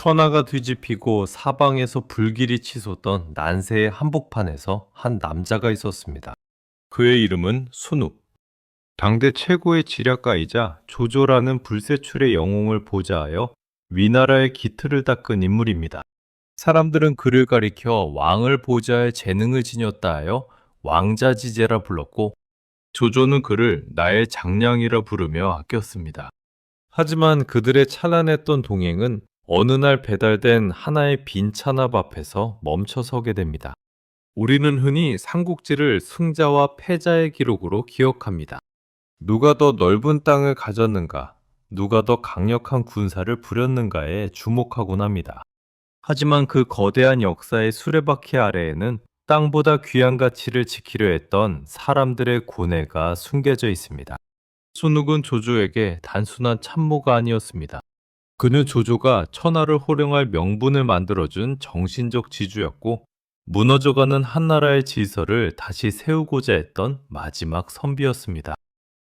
천하가 뒤집히고 사방에서 불길이 치솟던 난세의 한복판에서 한 남자가 있었습니다. 그의 이름은 순욱. 당대 최고의 지략가이자 조조라는 불세출의 영웅을 보좌하여 위나라의 기틀을 닦은 인물입니다. 사람들은 그를 가리켜 왕을 보좌할 재능을 지녔다 하여 왕자지제라 불렀고, 조조는 그를 나의 장량이라 부르며 아꼈습니다. 하지만 그들의 찬란했던 동행은 어느 날 배달된 하나의 빈 찬압 앞에서 멈춰서게 됩니다. 우리는 흔히 삼국지를 승자와 패자의 기록으로 기억합니다. 누가 더 넓은 땅을 가졌는가, 누가 더 강력한 군사를 부렸는가에 주목하곤 합니다. 하지만 그 거대한 역사의 수레바퀴 아래에는 땅보다 귀한 가치를 지키려 했던 사람들의 고뇌가 숨겨져 있습니다. 순욱은 조조에게 단순한 참모가 아니었습니다. 그는 조조가 천하를 호령할 명분을 만들어준 정신적 지주였고, 무너져가는 한나라의 질서를 다시 세우고자 했던 마지막 선비였습니다.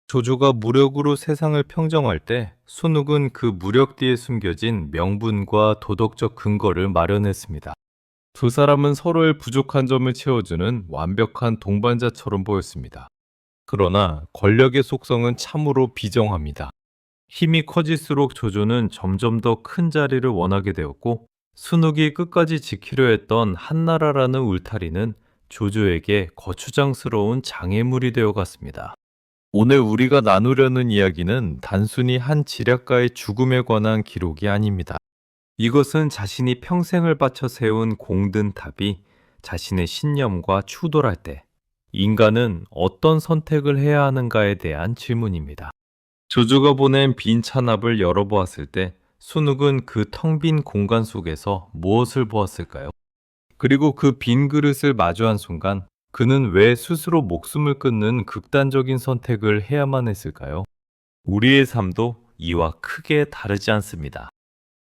조조가 무력으로 세상을 평정할 때 순욱은 그 무력 뒤에 숨겨진 명분과 도덕적 근거를 마련했습니다. 두 사람은 서로의 부족한 점을 채워주는 완벽한 동반자처럼 보였습니다. 그러나 권력의 속성은 참으로 비정합니다. 힘이 커질수록 조조는 점점 더 큰 자리를 원하게 되었고, 순욱이 끝까지 지키려 했던 한나라라는 울타리는 조조에게 거추장스러운 장애물이 되어갔습니다. 오늘 우리가 나누려는 이야기는 단순히 한 지략가의 죽음에 관한 기록이 아닙니다. 이것은 자신이 평생을 바쳐 세운 공든 탑이 자신의 신념과 추돌할 때 인간은 어떤 선택을 해야 하는가에 대한 질문입니다. 조조가 보낸 빈 찬압을 열어보았을 때 순욱은 그 텅 빈 공간 속에서 무엇을 보았을까요? 그리고 그 빈 그릇을 마주한 순간 그는 왜 스스로 목숨을 끊는 극단적인 선택을 해야만 했을까요? 우리의 삶도 이와 크게 다르지 않습니다.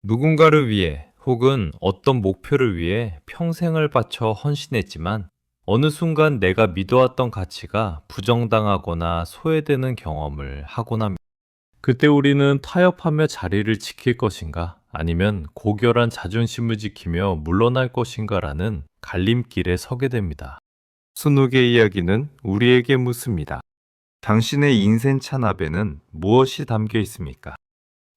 누군가를 위해 혹은 어떤 목표를 위해 평생을 바쳐 헌신했지만 어느 순간 내가 믿어왔던 가치가 부정당하거나 소외되는 경험을 하곤 합니다. 그때 우리는 타협하며 자리를 지킬 것인가 아니면 고결한 자존심을 지키며 물러날 것인가라는 갈림길에 서게 됩니다. 순욱의 이야기는 우리에게 묻습니다. 당신의 인생 찬압에는 무엇이 담겨 있습니까?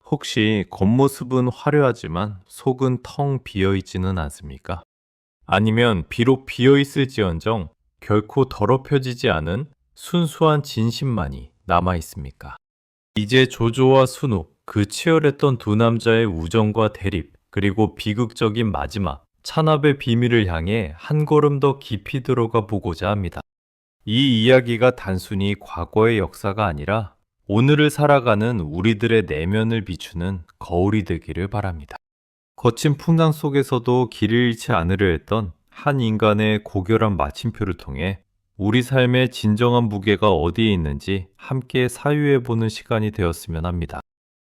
혹시 겉모습은 화려하지만 속은 텅 비어있지는 않습니까? 아니면 비록 비어있을지언정 결코 더럽혀지지 않은 순수한 진심만이 남아있습니까? 이제 조조와 순욱, 그 치열했던 두 남자의 우정과 대립, 그리고 비극적인 마지막, 찬압의 비밀을 향해 한 걸음 더 깊이 들어가 보고자 합니다. 이 이야기가 단순히 과거의 역사가 아니라 오늘을 살아가는 우리들의 내면을 비추는 거울이 되기를 바랍니다. 거친 풍랑 속에서도 길을 잃지 않으려 했던 한 인간의 고결한 마침표를 통해 우리 삶의 진정한 무게가 어디에 있는지 함께 사유해보는 시간이 되었으면 합니다.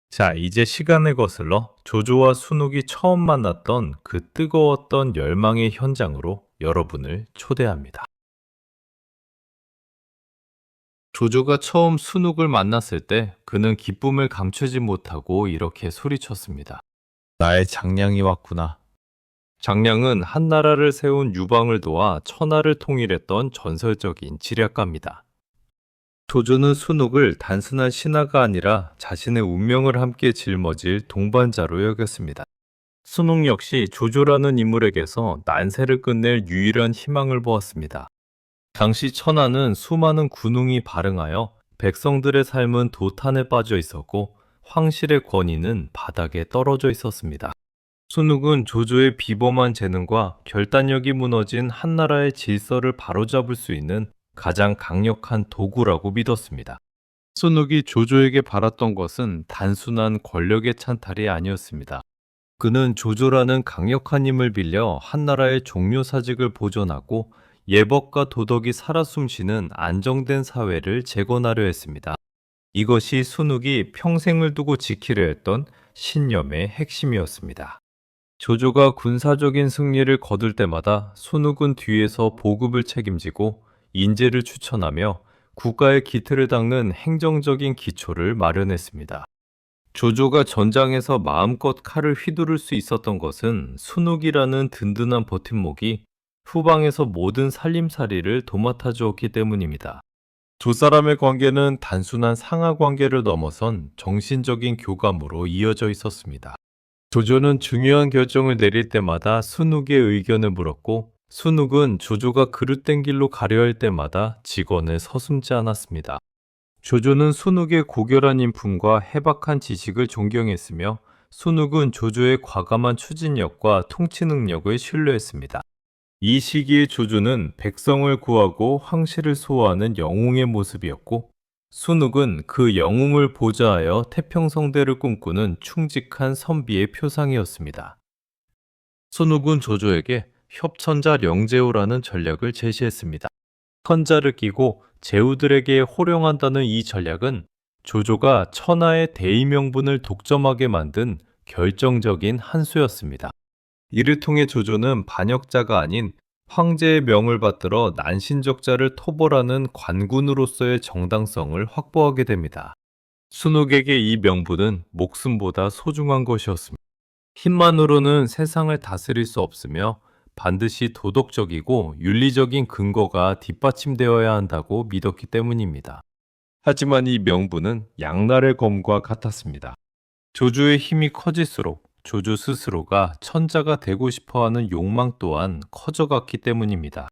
자, 이제 시간을 거슬러 조조와 순욱이 처음 만났던 그 뜨거웠던 열망의 현장으로 여러분을 초대합니다. 조조가 처음 순욱을 만났을 때 그는 기쁨을 감추지 못하고 이렇게 소리쳤습니다. 나의 장량이 왔구나. 장량은 한나라를 세운 유방을 도와 천하를 통일했던 전설적인 지략가입니다. 조조는 순욱을 단순한 신하가 아니라 자신의 운명을 함께 짊어질 동반자로 여겼습니다. 순욱 역시 조조라는 인물에게서 난세를 끝낼 유일한 희망을 보았습니다. 당시 천하는 수많은 군웅이 발흥하여 백성들의 삶은 도탄에 빠져 있었고 황실의 권위는 바닥에 떨어져 있었습니다. 순욱은 조조의 비범한 재능과 결단력이 무너진 한나라의 질서를 바로잡을 수 있는 가장 강력한 도구라고 믿었습니다. 순욱이 조조에게 바랐던 것은 단순한 권력의 찬탈이 아니었습니다. 그는 조조라는 강력한 힘을 빌려 한나라의 종묘사직을 보존하고 예법과 도덕이 살아 숨쉬는 안정된 사회를 재건하려 했습니다. 이것이 순욱이 평생을 두고 지키려 했던 신념의 핵심이었습니다. 조조가 군사적인 승리를 거둘 때마다 순욱은 뒤에서 보급을 책임지고 인재를 추천하며 국가의 기틀을 닦는 행정적인 기초를 마련했습니다. 조조가 전장에서 마음껏 칼을 휘두를 수 있었던 것은 순욱이라는 든든한 버팀목이 후방에서 모든 살림살이를 도맡아 주었기 때문입니다. 두 사람의 관계는 단순한 상하 관계를 넘어선 정신적인 교감으로 이어져 있었습니다. 조조는 중요한 결정을 내릴 때마다 순욱의 의견을 물었고, 순욱은 조조가 그릇된 길로 가려 할 때마다 직언을 서슴지 않았습니다. 조조는 순욱의 고결한 인품과 해박한 지식을 존경했으며, 순욱은 조조의 과감한 추진력과 통치 능력을 신뢰했습니다. 이 시기의 조조는 백성을 구하고 황실을 소화하는 영웅의 모습이었고, 순욱은 그 영웅을 보좌하여 태평성대를 꿈꾸는 충직한 선비의 표상이었습니다. 순욱은 조조에게 협천자 령제오라는 전략을 제시했습니다. 선자를 끼고 제후들에게 호령한다는 이 전략은 조조가 천하의 대의명분을 독점하게 만든 결정적인 한 수였습니다. 이를 통해 조조는 반역자가 아닌 황제의 명을 받들어 난신적자를 토벌하는 관군으로서의 정당성을 확보하게 됩니다. 순욱에게 이 명분은 목숨보다 소중한 것이었습니다. 힘만으로는 세상을 다스릴 수 없으며 반드시 도덕적이고 윤리적인 근거가 뒷받침되어야 한다고 믿었기 때문입니다. 하지만 이 명분은 양날의 검과 같았습니다. 조조의 힘이 커질수록 조조 스스로가 천자가 되고 싶어하는 욕망 또한 커져갔기 때문입니다.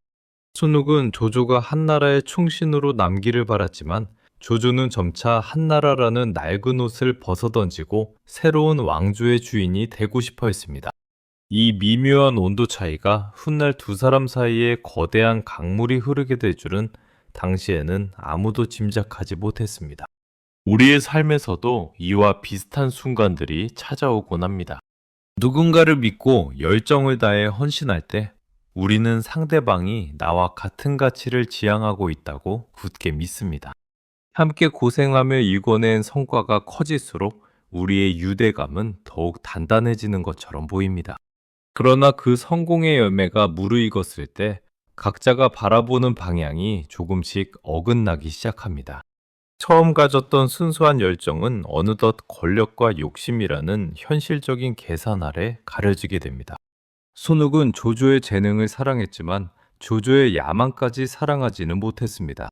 순욱은 조조가 한나라의 충신으로 남기를 바랐지만, 조조는 점차 한나라라는 낡은 옷을 벗어던지고 새로운 왕조의 주인이 되고 싶어 했습니다. 이 미묘한 온도 차이가 훗날 두 사람 사이에 거대한 강물이 흐르게 될 줄은 당시에는 아무도 짐작하지 못했습니다. 우리의 삶에서도 이와 비슷한 순간들이 찾아오곤 합니다. 누군가를 믿고 열정을 다해 헌신할 때 우리는 상대방이 나와 같은 가치를 지향하고 있다고 굳게 믿습니다. 함께 고생하며 이뤄낸 성과가 커질수록 우리의 유대감은 더욱 단단해지는 것처럼 보입니다. 그러나 그 성공의 열매가 무르익었을 때 각자가 바라보는 방향이 조금씩 어긋나기 시작합니다. 처음 가졌던 순수한 열정은 어느덧 권력과 욕심이라는 현실적인 계산 아래 가려지게 됩니다. 순욱은 조조의 재능을 사랑했지만 조조의 야망까지 사랑하지는 못했습니다.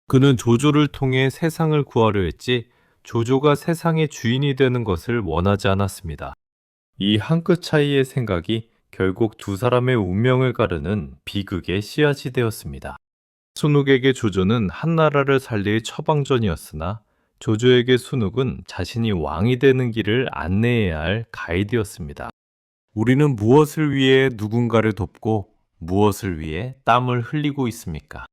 그는 조조를 통해 세상을 구하려 했지, 조조가 세상의 주인이 되는 것을 원하지 않았습니다. 이 한 끗 차이의 생각이 결국 두 사람의 운명을 가르는 비극의 씨앗이 되었습니다. 순욱에게 조조는 한나라를 살릴 처방전이었으나, 조조에게 순욱은 자신이 왕이 되는 길을 안내해야 할 가이드였습니다. 우리는 무엇을 위해 누군가를 돕고 무엇을 위해 땀을 흘리고 있습니까?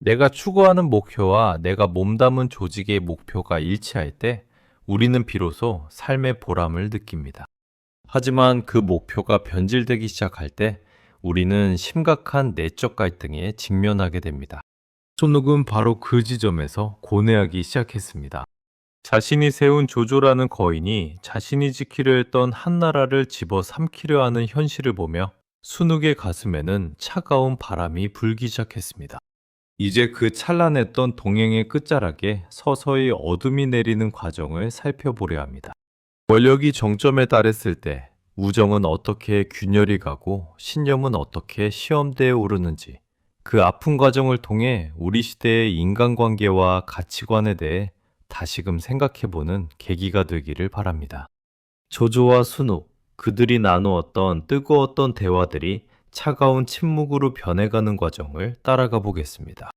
내가 추구하는 목표와 내가 몸담은 조직의 목표가 일치할 때 우리는 비로소 삶의 보람을 느낍니다. 하지만 그 목표가 변질되기 시작할 때 우리는 심각한 내적 갈등에 직면하게 됩니다. 순욱은 바로 그 지점에서 고뇌하기 시작했습니다. 자신이 세운 조조라는 거인이 자신이 지키려 했던 한나라를 집어삼키려 하는 현실을 보며 순욱의 가슴에는 차가운 바람이 불기 시작했습니다. 이제 그 찬란했던 동행의 끝자락에 서서히 어둠이 내리는 과정을 살펴보려 합니다. 권력이 정점에 달했을 때 우정은 어떻게 균열이 가고 신념은 어떻게 시험대에 오르는지, 그 아픈 과정을 통해 우리 시대의 인간관계와 가치관에 대해 다시금 생각해보는 계기가 되기를 바랍니다. 조조와 순욱, 그들이 나누었던 뜨거웠던 대화들이 차가운 침묵으로 변해가는 과정을 따라가 보겠습니다.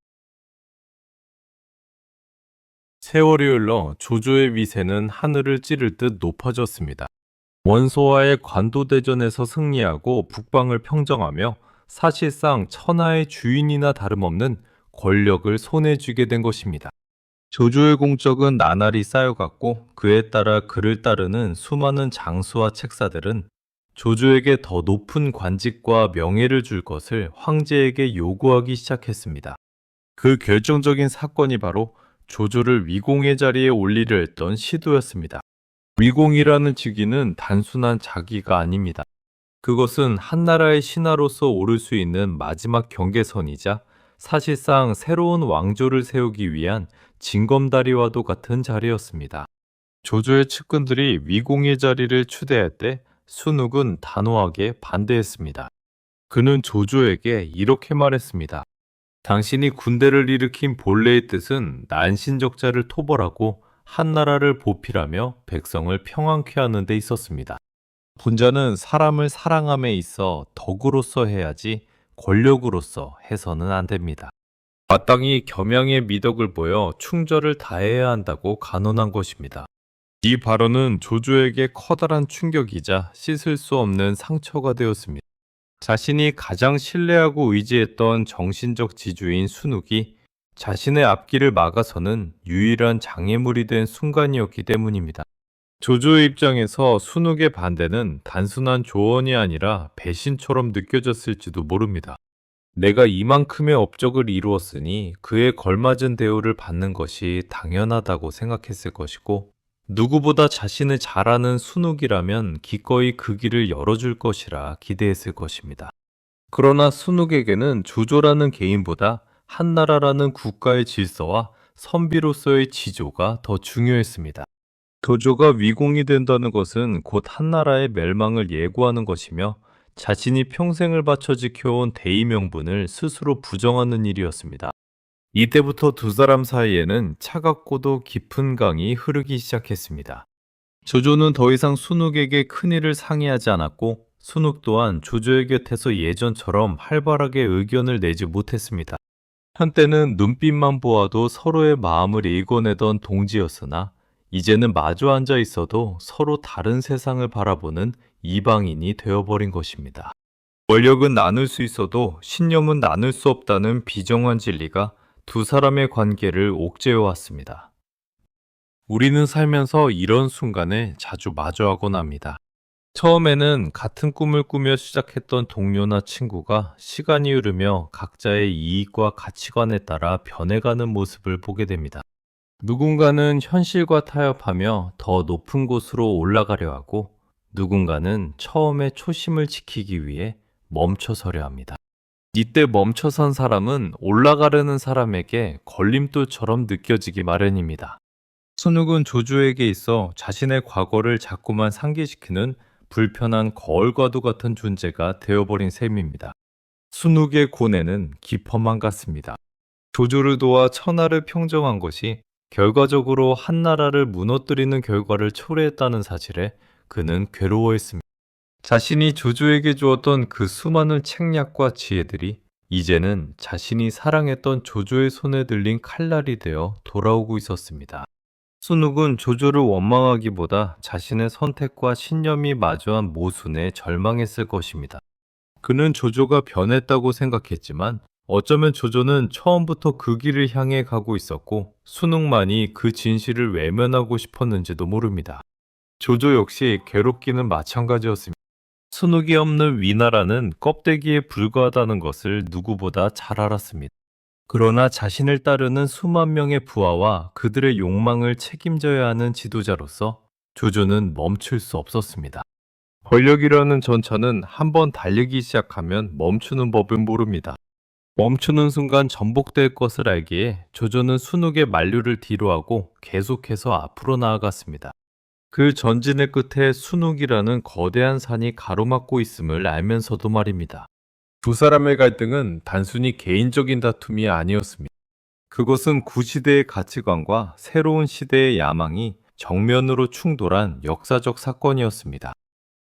세월이 흘러 조조의 위세는 하늘을 찌를 듯 높아졌습니다. 원소와의 관도대전에서 승리하고 북방을 평정하며 사실상 천하의 주인이나 다름없는 권력을 손에 쥐게 된 것입니다. 조조의 공적은 나날이 쌓여갔고, 그에 따라 그를 따르는 수많은 장수와 책사들은 조조에게 더 높은 관직과 명예를 줄 것을 황제에게 요구하기 시작했습니다. 그 결정적인 사건이 바로 조조를 위공의 자리에 올리려 했던 시도였습니다. 위공이라는 직위는 단순한 자기가 아닙니다. 그것은 한나라의 신하로서 오를 수 있는 마지막 경계선이자 사실상 새로운 왕조를 세우기 위한 징검다리와도 같은 자리였습니다. 조조의 측근들이 위공의 자리를 추대할 때 순욱은 단호하게 반대했습니다. 그는 조조에게 이렇게 말했습니다. 당신이 군대를 일으킨 본래의 뜻은 난신적자를 토벌하고 한나라를 보필하며 백성을 평안케 하는 데 있었습니다. 군자는 사람을 사랑함에 있어 덕으로서 해야지 권력으로서 해서는 안 됩니다. 마땅히 겸양의 미덕을 보여 충절을 다해야 한다고 간언한 것입니다. 이 발언은 조조에게 커다란 충격이자 씻을 수 없는 상처가 되었습니다. 자신이 가장 신뢰하고 의지했던 정신적 지주인 순욱이 자신의 앞길을 막아서는 유일한 장애물이 된 순간이었기 때문입니다. 조조의 입장에서 순욱의 반대는 단순한 조언이 아니라 배신처럼 느껴졌을지도 모릅니다. 내가 이만큼의 업적을 이루었으니 그에 걸맞은 대우를 받는 것이 당연하다고 생각했을 것이고, 누구보다 자신을 잘 아는 순욱이라면 기꺼이 그 길을 열어줄 것이라 기대했을 것입니다. 그러나 순욱에게는 조조라는 개인보다 한나라라는 국가의 질서와 선비로서의 지조가 더 중요했습니다. 조조가 위공이 된다는 것은 곧 한나라의 멸망을 예고하는 것이며 자신이 평생을 바쳐 지켜온 대의 명분을 스스로 부정하는 일이었습니다. 이때부터 두 사람 사이에는 차갑고도 깊은 강이 흐르기 시작했습니다. 조조는 더 이상 순욱에게 큰일을 상의하지 않았고 순욱 또한 조조의 곁에서 예전처럼 활발하게 의견을 내지 못했습니다. 한때는 눈빛만 보아도 서로의 마음을 읽어내던 동지였으나 이제는 마주 앉아 있어도 서로 다른 세상을 바라보는 이방인이 되어버린 것입니다. 권력은 나눌 수 있어도 신념은 나눌 수 없다는 비정한 진리가 두 사람의 관계를 옥죄어왔습니다. 우리는 살면서 이런 순간에 자주 마주하곤 합니다. 처음에는 같은 꿈을 꾸며 시작했던 동료나 친구가 시간이 흐르며 각자의 이익과 가치관에 따라 변해가는 모습을 보게 됩니다. 누군가는 현실과 타협하며 더 높은 곳으로 올라가려 하고, 누군가는 처음의 초심을 지키기 위해 멈춰서려 합니다. 이때 멈춰선 사람은 올라가려는 사람에게 걸림돌처럼 느껴지기 마련입니다. 순욱은 조조에게 있어 자신의 과거를 자꾸만 상기시키는 불편한 거울과도 같은 존재가 되어버린 셈입니다. 순욱의 고뇌는 깊어만 갔습니다. 조조를 도와 천하를 평정한 것이 결과적으로 한나라를 무너뜨리는 결과를 초래했다는 사실에 그는 괴로워했습니다. 자신이 조조에게 주었던 그 수많은 책략과 지혜들이 이제는 자신이 사랑했던 조조의 손에 들린 칼날이 되어 돌아오고 있었습니다. 순욱은 조조를 원망하기보다 자신의 선택과 신념이 마주한 모순에 절망했을 것입니다. 그는 조조가 변했다고 생각했지만 어쩌면 조조는 처음부터 그 길을 향해 가고 있었고 순욱만이 그 진실을 외면하고 싶었는지도 모릅니다. 조조 역시 괴롭기는 마찬가지였습니다. 순욱이 없는 위나라는 껍데기에 불과하다는 것을 누구보다 잘 알았습니다. 그러나 자신을 따르는 수만 명의 부하와 그들의 욕망을 책임져야 하는 지도자로서 조조는 멈출 수 없었습니다. 권력이라는 전차는 한번 달리기 시작하면 멈추는 법을 모릅니다. 멈추는 순간 전복될 것을 알기에 조조는 순욱의 만류를 뒤로하고 계속해서 앞으로 나아갔습니다. 그 전진의 끝에 순욱이라는 거대한 산이 가로막고 있음을 알면서도 말입니다. 두 사람의 갈등은 단순히 개인적인 다툼이 아니었습니다. 그것은 구시대의 가치관과 새로운 시대의 야망이 정면으로 충돌한 역사적 사건이었습니다.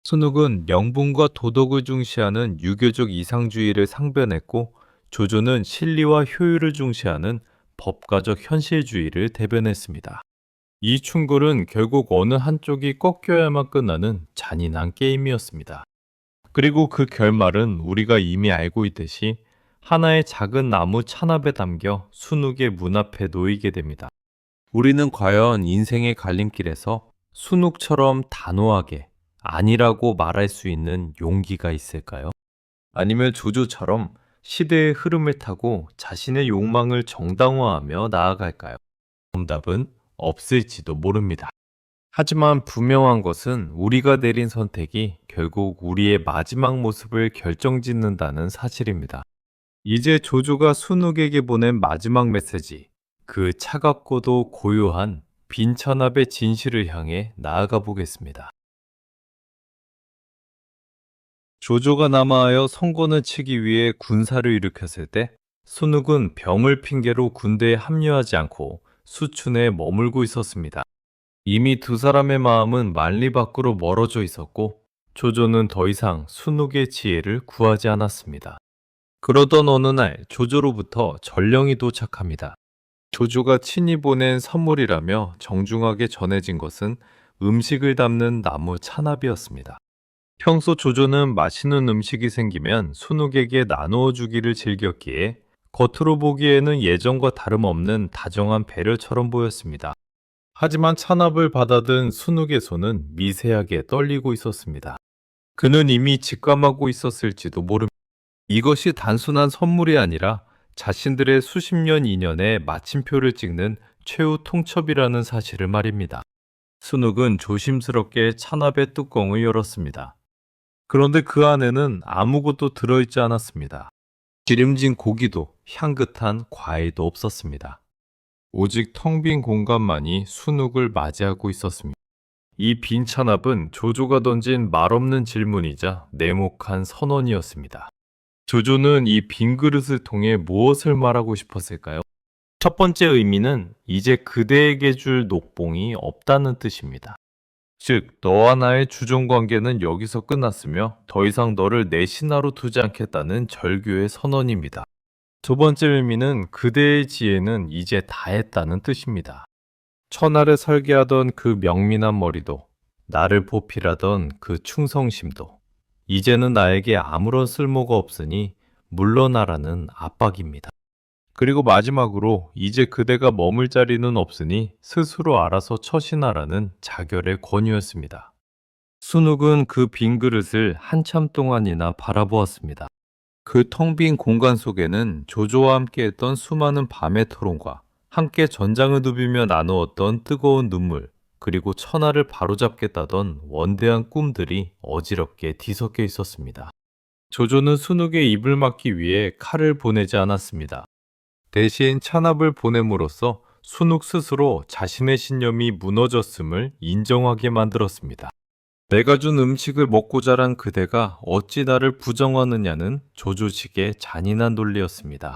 순욱은 명분과 도덕을 중시하는 유교적 이상주의를 상변했고, 조조는 실리와 효율을 중시하는 법가적 현실주의를 대변했습니다. 이 충돌은 결국 어느 한쪽이 꺾여야만 끝나는 잔인한 게임이었습니다. 그리고 그 결말은 우리가 이미 알고 있듯이 하나의 작은 나무 찬압에 담겨 순욱의 문 앞에 놓이게 됩니다. 우리는 과연 인생의 갈림길에서 순욱처럼 단호하게 아니라고 말할 수 있는 용기가 있을까요? 아니면 조조처럼 시대의 흐름을 타고 자신의 욕망을 정당화하며 나아갈까요? 정답은 없을지도 모릅니다. 하지만 분명한 것은 우리가 내린 선택이 결국 우리의 마지막 모습을 결정짓는다는 사실입니다. 이제 조조가 순욱에게 보낸 마지막 메시지, 그 차갑고도 고요한 빈 찬압의 진실을 향해 나아가 보겠습니다. 조조가 남하하여 성곤을 치기 위해 군사를 일으켰을 때 순욱은 병을 핑계로 군대에 합류하지 않고 수춘에 머물고 있었습니다. 이미 두 사람의 마음은 만리 밖으로 멀어져 있었고 조조는 더 이상 순욱의 지혜를 구하지 않았습니다. 그러던 어느 날 조조로부터 전령이 도착합니다. 조조가 친히 보낸 선물이라며 정중하게 전해진 것은 음식을 담는 나무 찬압이었습니다. 평소 조조는 맛있는 음식이 생기면 순욱에게 나누어 주기를 즐겼기에 겉으로 보기에는 예전과 다름없는 다정한 배려처럼 보였습니다. 하지만 찬압을 받아든 순욱의 손은 미세하게 떨리고 있었습니다. 그는 이미 직감하고 있었을지도 모릅니다. 이것이 단순한 선물이 아니라 자신들의 수십 년 인연의 마침표를 찍는 최후 통첩이라는 사실을 말입니다. 순욱은 조심스럽게 찬압의 뚜껑을 열었습니다. 그런데 그 안에는 아무것도 들어있지 않았습니다. 기름진 고기도 향긋한 과일도 없었습니다. 오직 텅 빈 공간만이 순욱을 맞이하고 있었습니다. 이 빈 찬압은 조조가 던진 말없는 질문이자 내목한 선언이었습니다. 조조는 이 빈 그릇을 통해 무엇을 말하고 싶었을까요? 첫 번째 의미는 이제 그대에게 줄 녹봉이 없다는 뜻입니다. 즉, 너와 나의 주종관계는 여기서 끝났으며 더 이상 너를 내 신하로 두지 않겠다는 절규의 선언입니다. 두 번째 의미는 그대의 지혜는 이제 다했다는 뜻입니다. 천하를 설계하던 그 명민한 머리도, 나를 보필하던 그 충성심도 이제는 나에게 아무런 쓸모가 없으니 물러나라는 압박입니다. 그리고 마지막으로 이제 그대가 머물 자리는 없으니 스스로 알아서 처신하라는 자결의 권유였습니다. 순욱은 그 빈 그릇을 한참 동안이나 바라보았습니다. 그 텅 빈 공간 속에는 조조와 함께했던 수많은 밤의 토론과 함께 전장을 누비며 나누었던 뜨거운 눈물, 그리고 천하를 바로잡겠다던 원대한 꿈들이 어지럽게 뒤섞여 있었습니다. 조조는 순욱의 입을 막기 위해 칼을 보내지 않았습니다. 대신 찬압을 보냄으로써 순욱 스스로 자신의 신념이 무너졌음을 인정하게 만들었습니다. 내가 준 음식을 먹고 자란 그대가 어찌 나를 부정하느냐는 조조식의 잔인한 논리였습니다.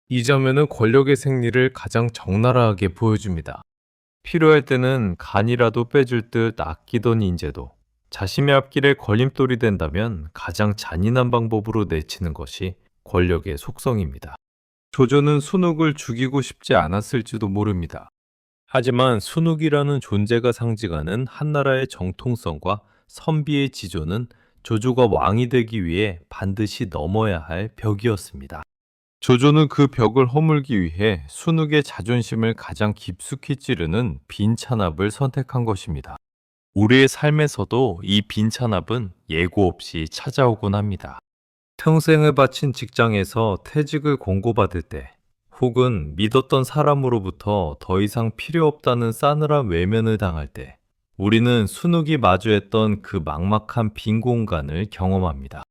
이 장면은 권력의 생리를 가장 적나라하게 보여줍니다. 필요할 때는 간이라도 빼줄 듯 아끼던 인재도 자신의 앞길에 걸림돌이 된다면 가장 잔인한 방법으로 내치는 것이 권력의 속성입니다. 조조는 순욱을 죽이고 싶지 않았을지도 모릅니다. 하지만 순욱이라는 존재가 상징하는 한나라의 정통성과 선비의 지조는 조조가 왕이 되기 위해 반드시 넘어야 할 벽이었습니다. 조조는 그 벽을 허물기 위해 순욱의 자존심을 가장 깊숙이 찌르는 빈 찬압을 선택한 것입니다. 우리의 삶에서도 이 빈 찬압은 예고 없이 찾아오곤 합니다. 평생을 바친 직장에서 퇴직을 공고받을 때, 혹은 믿었던 사람으로부터 더 이상 필요 없다는 싸늘한 외면을 당할 때, 우리는 순욱이 마주했던 그 막막한 빈 공간을 경험합니다.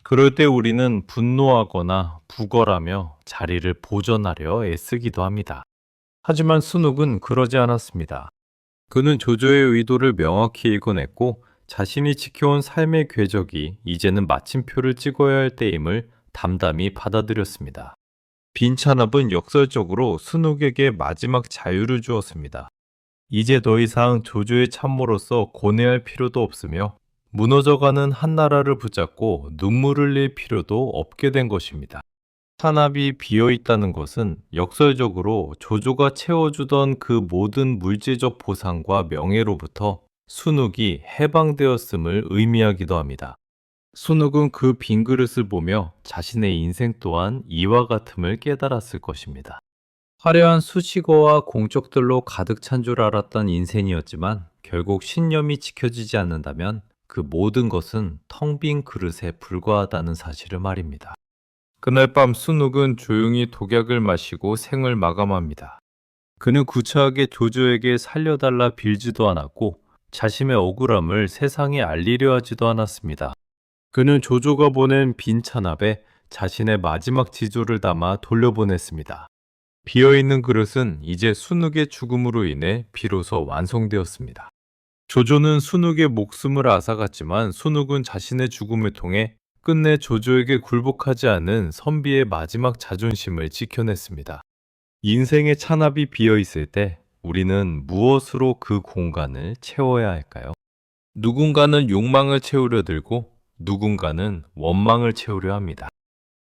그럴 때 우리는 분노하거나 부걸하며 자리를 보존하려 애쓰기도 합니다. 하지만 순욱은 그러지 않았습니다. 그는 조조의 의도를 명확히 읽어냈고 자신이 지켜온 삶의 궤적이 이제는 마침표를 찍어야 할 때임을 담담히 받아들였습니다. 빈 찬압은 역설적으로 순욱에게 마지막 자유를 주었습니다. 이제 더 이상 조조의 참모로서 고뇌할 필요도 없으며 무너져가는 한나라를 붙잡고 눈물을 흘릴 필요도 없게 된 것입니다. 찬압이 비어있다는 것은 역설적으로 조조가 채워주던 그 모든 물질적 보상과 명예로부터 순욱이 해방되었음을 의미하기도 합니다. 순욱은 그 빈 그릇을 보며 자신의 인생 또한 이와 같음을 깨달았을 것입니다. 화려한 수식어와 공적들로 가득 찬 줄 알았던 인생이었지만 결국 신념이 지켜지지 않는다면 그 모든 것은 텅 빈 그릇에 불과하다는 사실을 말입니다. 그날 밤 순욱은 조용히 독약을 마시고 생을 마감합니다. 그는 구차하게 조조에게 살려달라 빌지도 않았고 자신의 억울함을 세상에 알리려 하지도 않았습니다. 그는 조조가 보낸 빈 찬압에 자신의 마지막 지조를 담아 돌려보냈습니다. 비어있는 그릇은 이제 순욱의 죽음으로 인해 비로소 완성되었습니다. 조조는 순욱의 목숨을 앗아갔지만 순욱은 자신의 죽음을 통해 끝내 조조에게 굴복하지 않은 선비의 마지막 자존심을 지켜냈습니다. 인생의 찬압이 비어 있을 때 우리는 무엇으로 그 공간을 채워야 할까요? 누군가는 욕망을 채우려 들고 누군가는 원망을 채우려 합니다.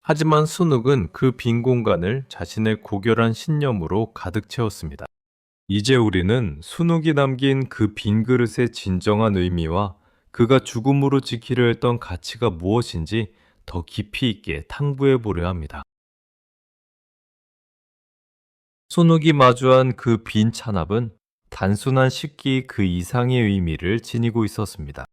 하지만 순욱은 그 빈 공간을 자신의 고결한 신념으로 가득 채웠습니다. 이제 우리는 순욱이 남긴 그 빈 그릇의 진정한 의미와 그가 죽음으로 지키려 했던 가치가 무엇인지 더 깊이 있게 탐구해 보려 합니다. 순욱이 마주한 그 빈 찬압은 단순한 식기 그 이상의 의미를 지니고 있었습니다.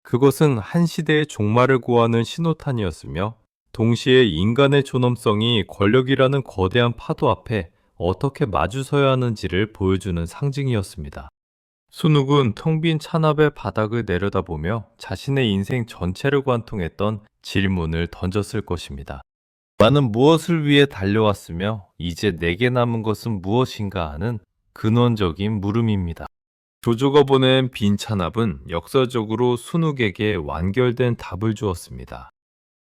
그것은 한 시대의 종말을 구하는 신호탄이었으며 동시에 인간의 존엄성이 권력이라는 거대한 파도 앞에 어떻게 마주서야 하는지를 보여주는 상징이었습니다. 순욱은 텅 빈 찬압의 바닥을 내려다보며 자신의 인생 전체를 관통했던 질문을 던졌을 것입니다. 나는 무엇을 위해 달려왔으며 이제 내게 남은 것은 무엇인가 하는 근원적인 물음입니다. 조조가 보낸 빈 찬압은 역사적으로 순욱에게 완결된 답을 주었습니다.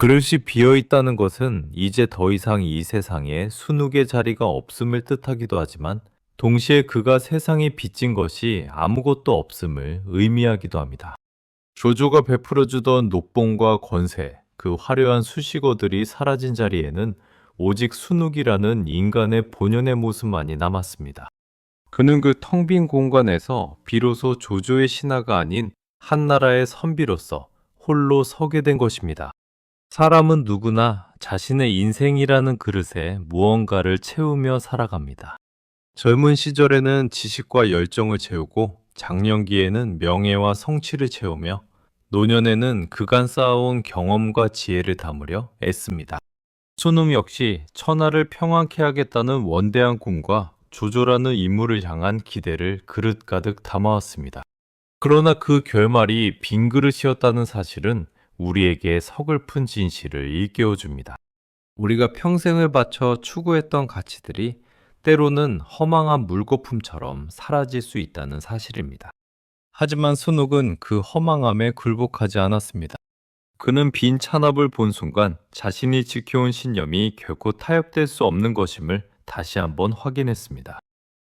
그릇이 비어 있다는 것은 이제 더 이상 이 세상에 순욱의 자리가 없음을 뜻하기도 하지만 동시에 그가 세상에 빚진 것이 아무것도 없음을 의미하기도 합니다. 조조가 베풀어주던 노봉과 권세, 그 화려한 수식어들이 사라진 자리에는 오직 순욱이라는 인간의 본연의 모습만이 남았습니다. 그는 그 텅 빈 공간에서 비로소 조조의 신하가 아닌 한나라의 선비로서 홀로 서게 된 것입니다. 사람은 누구나 자신의 인생이라는 그릇에 무언가를 채우며 살아갑니다. 젊은 시절에는 지식과 열정을 채우고 장년기에는 명예와 성취를 채우며 노년에는 그간 쌓아온 경험과 지혜를 담으려 애씁니다. 순욱 역시 천하를 평안케 하겠다는 원대한 꿈과 조조라는 인물을 향한 기대를 그릇 가득 담아왔습니다. 그러나 그 결말이 빈 그릇이었다는 사실은 우리에게 서글픈 진실을 일깨워줍니다. 우리가 평생을 바쳐 추구했던 가치들이 때로는 허망한 물거품처럼 사라질 수 있다는 사실입니다. 하지만 순욱은 그 허망함에 굴복하지 않았습니다. 그는 빈 찬압을 본 순간 자신이 지켜온 신념이 결코 타협될 수 없는 것임을 다시 한번 확인했습니다.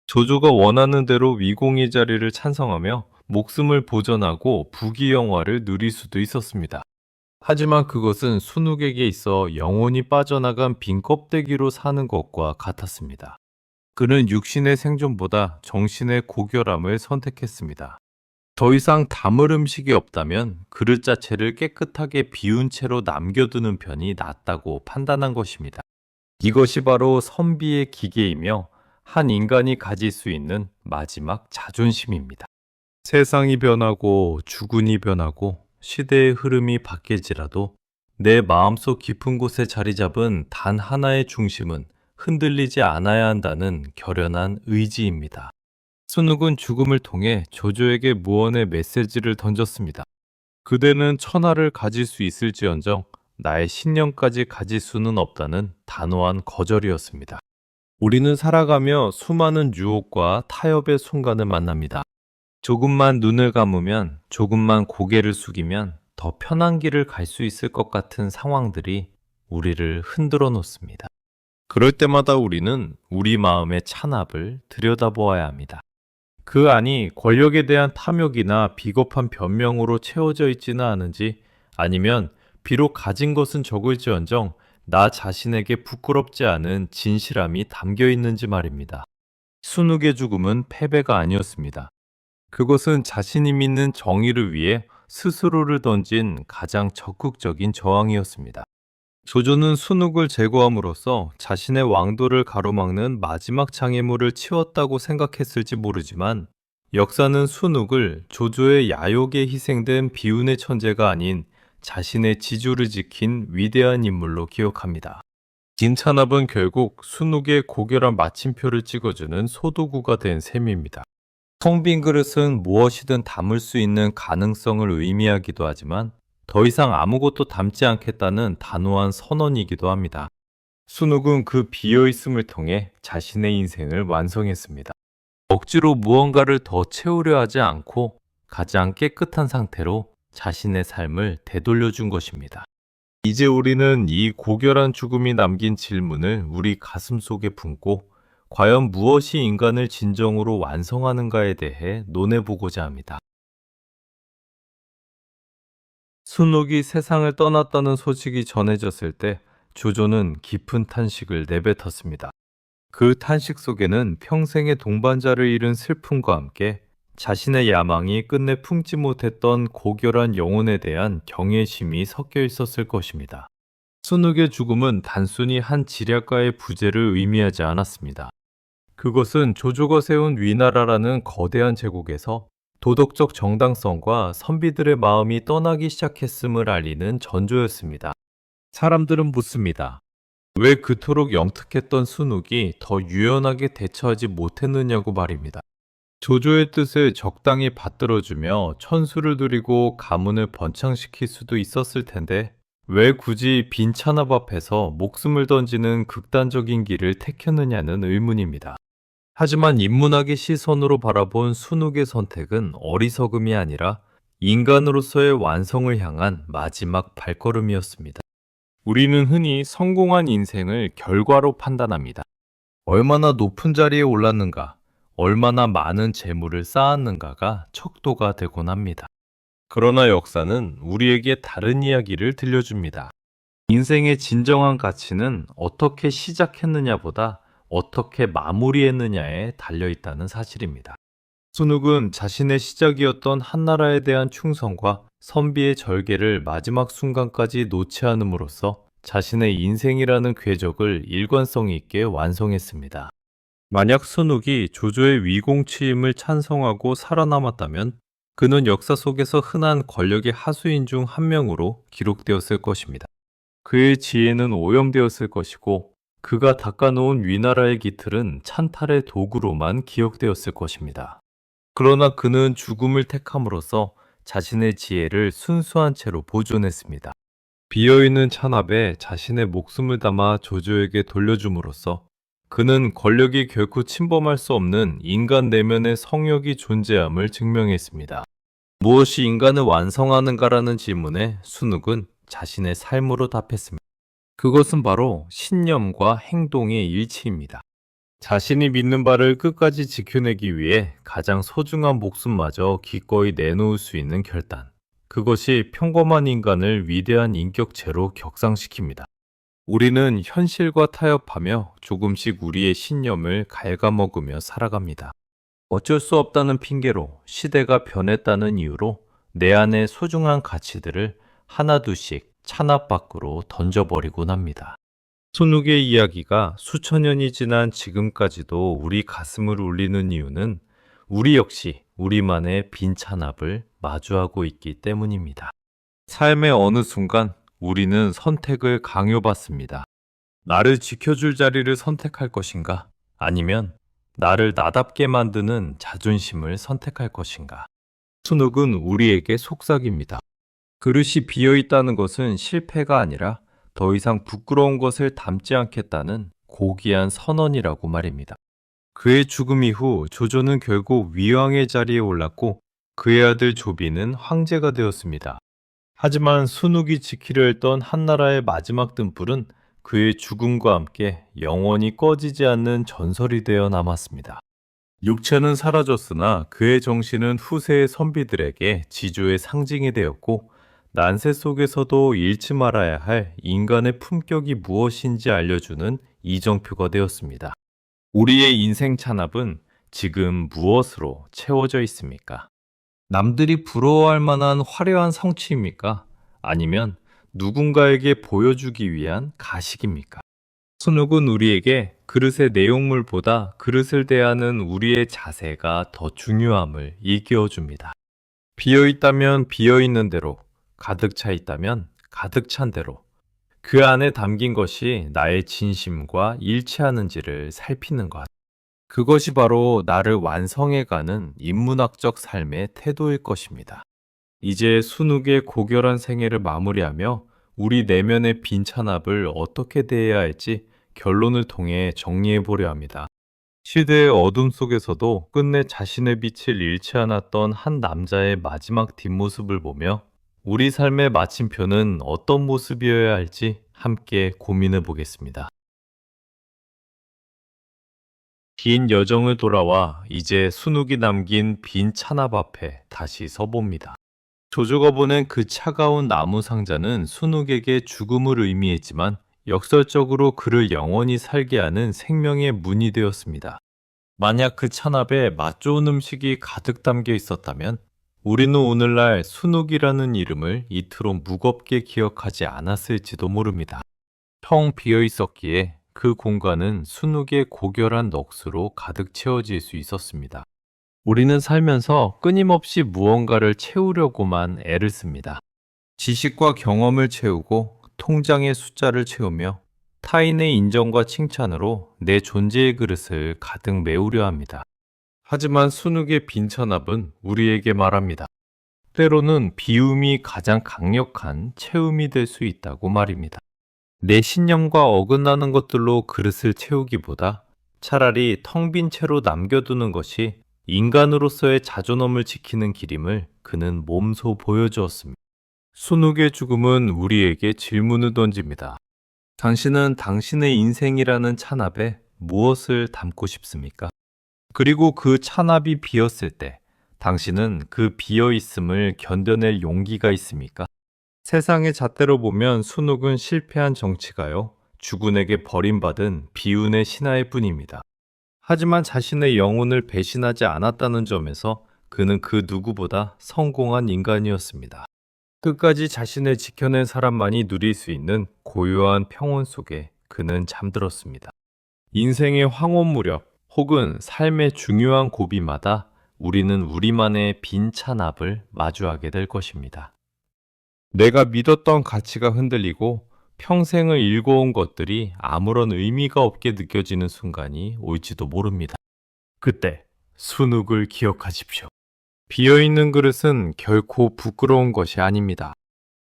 조조가 원하는 대로 위공의 자리를 찬성하며 목숨을 보전하고 부귀영화를 누릴 수도 있었습니다. 하지만 그것은 순욱에게 있어 영혼이 빠져나간 빈 껍데기로 사는 것과 같았습니다. 그는 육신의 생존보다 정신의 고결함을 선택했습니다. 더 이상 담을 음식이 없다면 그릇 자체를 깨끗하게 비운 채로 남겨두는 편이 낫다고 판단한 것입니다. 이것이 바로 선비의 기계이며 한 인간이 가질 수 있는 마지막 자존심입니다. 세상이 변하고 주군이 변하고 시대의 흐름이 바뀔지라도 내 마음속 깊은 곳에 자리 잡은 단 하나의 중심은 흔들리지 않아야 한다는 결연한 의지입니다. 순욱은 죽음을 통해 조조에게 무언의 메시지를 던졌습니다. 그대는 천하를 가질 수 있을지언정 나의 신념까지 가질 수는 없다는 단호한 거절이었습니다. 우리는 살아가며 수많은 유혹과 타협의 순간을 만납니다. 조금만 눈을 감으면, 조금만 고개를 숙이면 더 편한 길을 갈 수 있을 것 같은 상황들이 우리를 흔들어 놓습니다. 그럴 때마다 우리는 우리 마음의 찬압을 들여다보아야 합니다. 그 안이 권력에 대한 탐욕이나 비겁한 변명으로 채워져 있지는 않은지, 아니면 비록 가진 것은 적을지언정 나 자신에게 부끄럽지 않은 진실함이 담겨 있는지 말입니다. 순욱의 죽음은 패배가 아니었습니다. 그것은 자신이 믿는 정의를 위해 스스로를 던진 가장 적극적인 저항이었습니다. 조조는 순욱을 제거함으로써 자신의 왕도를 가로막는 마지막 장애물을 치웠다고 생각했을지 모르지만 역사는 순욱을 조조의 야욕에 희생된 비운의 천재가 아닌 자신의 지주를 지킨 위대한 인물로 기억합니다. 진찬압은 결국 순욱의 고결한 마침표를 찍어주는 소도구가 된 셈입니다. 텅 빈 그릇은 무엇이든 담을 수 있는 가능성을 의미하기도 하지만 더 이상 아무것도 담지 않겠다는 단호한 선언이기도 합니다. 순욱은 그 비어있음을 통해 자신의 인생을 완성했습니다. 억지로 무언가를 더 채우려 하지 않고 가장 깨끗한 상태로 자신의 삶을 되돌려준 것입니다. 이제 우리는 이 고결한 죽음이 남긴 질문을 우리 가슴 속에 품고 과연 무엇이 인간을 진정으로 완성하는가에 대해 논해보고자 합니다. 순욱이 세상을 떠났다는 소식이 전해졌을 때 조조는 깊은 탄식을 내뱉었습니다. 그 탄식 속에는 평생의 동반자를 잃은 슬픔과 함께 자신의 야망이 끝내 품지 못했던 고결한 영혼에 대한 경외심이 섞여 있었을 것입니다. 순욱의 죽음은 단순히 한 지략가의 부재를 의미하지 않았습니다. 그것은 조조가 세운 위나라라는 거대한 제국에서 도덕적 정당성과 선비들의 마음이 떠나기 시작했음을 알리는 전조였습니다. 사람들은 묻습니다. 왜 그토록 영특했던 순욱이 더 유연하게 대처하지 못했느냐고 말입니다. 조조의 뜻을 적당히 받들어주며 천수를 누리고 가문을 번창시킬 수도 있었을 텐데 왜 굳이 빈 찬압 앞에서 목숨을 던지는 극단적인 길을 택했느냐는 의문입니다. 하지만 인문학의 시선으로 바라본 순욱의 선택은 어리석음이 아니라 인간으로서의 완성을 향한 마지막 발걸음이었습니다. 우리는 흔히 성공한 인생을 결과로 판단합니다. 얼마나 높은 자리에 올랐는가, 얼마나 많은 재물을 쌓았는가가 척도가 되곤 합니다. 그러나 역사는 우리에게 다른 이야기를 들려줍니다. 인생의 진정한 가치는 어떻게 시작했느냐보다 어떻게 마무리했느냐에 달려있다는 사실입니다. 순욱은 자신의 시작이었던 한나라에 대한 충성과 선비의 절개를 마지막 순간까지 놓지 않음으로써 자신의 인생이라는 궤적을 일관성 있게 완성했습니다. 만약 순욱이 조조의 위공치임을 찬성하고 살아남았다면 그는 역사 속에서 흔한 권력의 하수인 중 한 명으로 기록되었을 것입니다. 그의 지혜는 오염되었을 것이고 그가 닦아놓은 위나라의 기틀은 찬탈의 도구로만 기억되었을 것입니다. 그러나 그는 죽음을 택함으로써 자신의 지혜를 순수한 채로 보존했습니다. 비어있는 찬압에 자신의 목숨을 담아 조조에게 돌려줌으로써 그는 권력이 결코 침범할 수 없는 인간 내면의 성욕이 존재함을 증명했습니다. 무엇이 인간을 완성하는가라는 질문에 순욱은 자신의 삶으로 답했습니다. 그것은 바로 신념과 행동의 일치입니다. 자신이 믿는 바를 끝까지 지켜내기 위해 가장 소중한 목숨마저 기꺼이 내놓을 수 있는 결단. 그것이 평범한 인간을 위대한 인격체로 격상시킵니다. 우리는 현실과 타협하며 조금씩 우리의 신념을 갉아먹으며 살아갑니다. 어쩔 수 없다는 핑계로 시대가 변했다는 이유로 내 안의 소중한 가치들을 하나둘씩 찬압 밖으로 던져버리곤 합니다. 순욱의 이야기가 수천 년이 지난 지금까지도 우리 가슴을 울리는 이유는 우리 역시 우리만의 빈 찬압을 마주하고 있기 때문입니다. 삶의 어느 순간 우리는 선택을 강요받습니다. 나를 지켜줄 자리를 선택할 것인가? 아니면 나를 나답게 만드는 자존심을 선택할 것인가? 순욱은 우리에게 속삭입니다. 그릇이 비어있다는 것은 실패가 아니라 더 이상 부끄러운 것을 담지 않겠다는 고귀한 선언이라고 말입니다. 그의 죽음 이후 조조는 결국 위왕의 자리에 올랐고 그의 아들 조비는 황제가 되었습니다. 하지만 순욱이 지키려 했던 한나라의 마지막 등불은 그의 죽음과 함께 영원히 꺼지지 않는 전설이 되어 남았습니다. 육체는 사라졌으나 그의 정신은 후세의 선비들에게 지조의 상징이 되었고 난세 속에서도 잃지 말아야 할 인간의 품격이 무엇인지 알려주는 이정표가 되었습니다. 우리의 인생 찬압은 지금 무엇으로 채워져 있습니까? 남들이 부러워할 만한 화려한 성취입니까? 아니면 누군가에게 보여주기 위한 가식입니까? 순욱은 우리에게 그릇의 내용물보다 그릇을 대하는 우리의 자세가 더 중요함을 일깨워줍니다. 비어있다면 비어있는 대로, 가득 차 있다면 가득 찬 대로 그 안에 담긴 것이 나의 진심과 일치하는지를 살피는 것. 그것이 바로 나를 완성해가는 인문학적 삶의 태도일 것입니다. 이제 순욱의 고결한 생애를 마무리하며 우리 내면의 빈 찬압을 어떻게 대해야 할지 결론을 통해 정리해 보려 합니다. 시대의 어둠 속에서도 끝내 자신의 빛을 잃지 않았던 한 남자의 마지막 뒷모습을 보며 우리 삶의 마침표는 어떤 모습이어야 할지 함께 고민해 보겠습니다. 긴 여정을 돌아와 이제 순욱이 남긴 빈 찬압 앞에 다시 서봅니다. 조조가 보낸 그 차가운 나무 상자는 순욱에게 죽음을 의미했지만 역설적으로 그를 영원히 살게 하는 생명의 문이 되었습니다. 만약 그 찬압에 맛 좋은 음식이 가득 담겨 있었다면 우리는 오늘날 순욱이라는 이름을 이토록 무겁게 기억하지 않았을지도 모릅니다. 텅 비어 있었기에 그 공간은 순욱의 고결한 넋으로 가득 채워질 수 있었습니다. 우리는 살면서 끊임없이 무언가를 채우려고만 애를 씁니다. 지식과 경험을 채우고 통장의 숫자를 채우며 타인의 인정과 칭찬으로 내 존재의 그릇을 가득 메우려 합니다. 하지만 순욱의 빈 찬압은 우리에게 말합니다. 때로는 비움이 가장 강력한 채움이 될 수 있다고 말입니다. 내 신념과 어긋나는 것들로 그릇을 채우기보다 차라리 텅 빈 채로 남겨두는 것이 인간으로서의 자존감을 지키는 길임을 그는 몸소 보여주었습니다. 순욱의 죽음은 우리에게 질문을 던집니다. 당신은 당신의 인생이라는 찬압에 무엇을 담고 싶습니까? 그리고 그 찬압이 비었을 때 당신은 그 비어있음을 견뎌낼 용기가 있습니까? 세상의 잣대로 보면 순욱은 실패한 정치가요, 주군에게 버림받은 비운의 신하일 뿐입니다. 하지만 자신의 영혼을 배신하지 않았다는 점에서 그는 그 누구보다 성공한 인간이었습니다. 끝까지 자신을 지켜낸 사람만이 누릴 수 있는 고요한 평온 속에 그는 잠들었습니다. 인생의 황혼 무렵 혹은 삶의 중요한 고비마다 우리는 우리만의 빈 찬압을 마주하게 될 것입니다. 내가 믿었던 가치가 흔들리고 평생을 일궈온 것들이 아무런 의미가 없게 느껴지는 순간이 올지도 모릅니다. 그때 순욱을 기억하십시오. 비어있는 그릇은 결코 부끄러운 것이 아닙니다.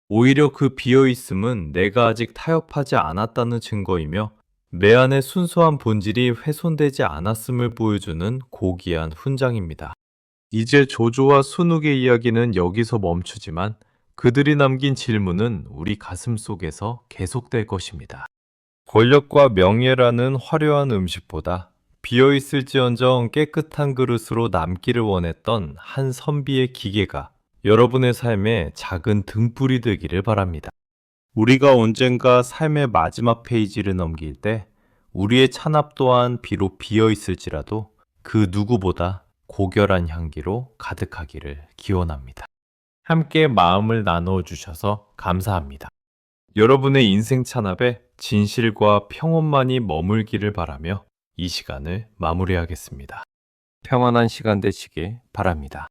오히려 그 비어있음은 내가 아직 타협하지 않았다는 증거이며 내 안의 순수한 본질이 훼손되지 않았음을 보여주는 고귀한 훈장입니다. 이제 조조와 순욱의 이야기는 여기서 멈추지만 그들이 남긴 질문은 우리 가슴 속에서 계속될 것입니다. 권력과 명예라는 화려한 음식보다 비어있을지언정 깨끗한 그릇으로 남기를 원했던 한 선비의 기계가 여러분의 삶에 작은 등불이 되기를 바랍니다. 우리가 언젠가 삶의 마지막 페이지를 넘길 때 우리의 찬압 또한 비록 비어있을지라도 그 누구보다 고결한 향기로 가득하기를 기원합니다. 함께 마음을 나누어 주셔서 감사합니다. 여러분의 인생 찬압에 진실과 평온만이 머물기를 바라며 이 시간을 마무리하겠습니다. 평안한 시간 되시길 바랍니다.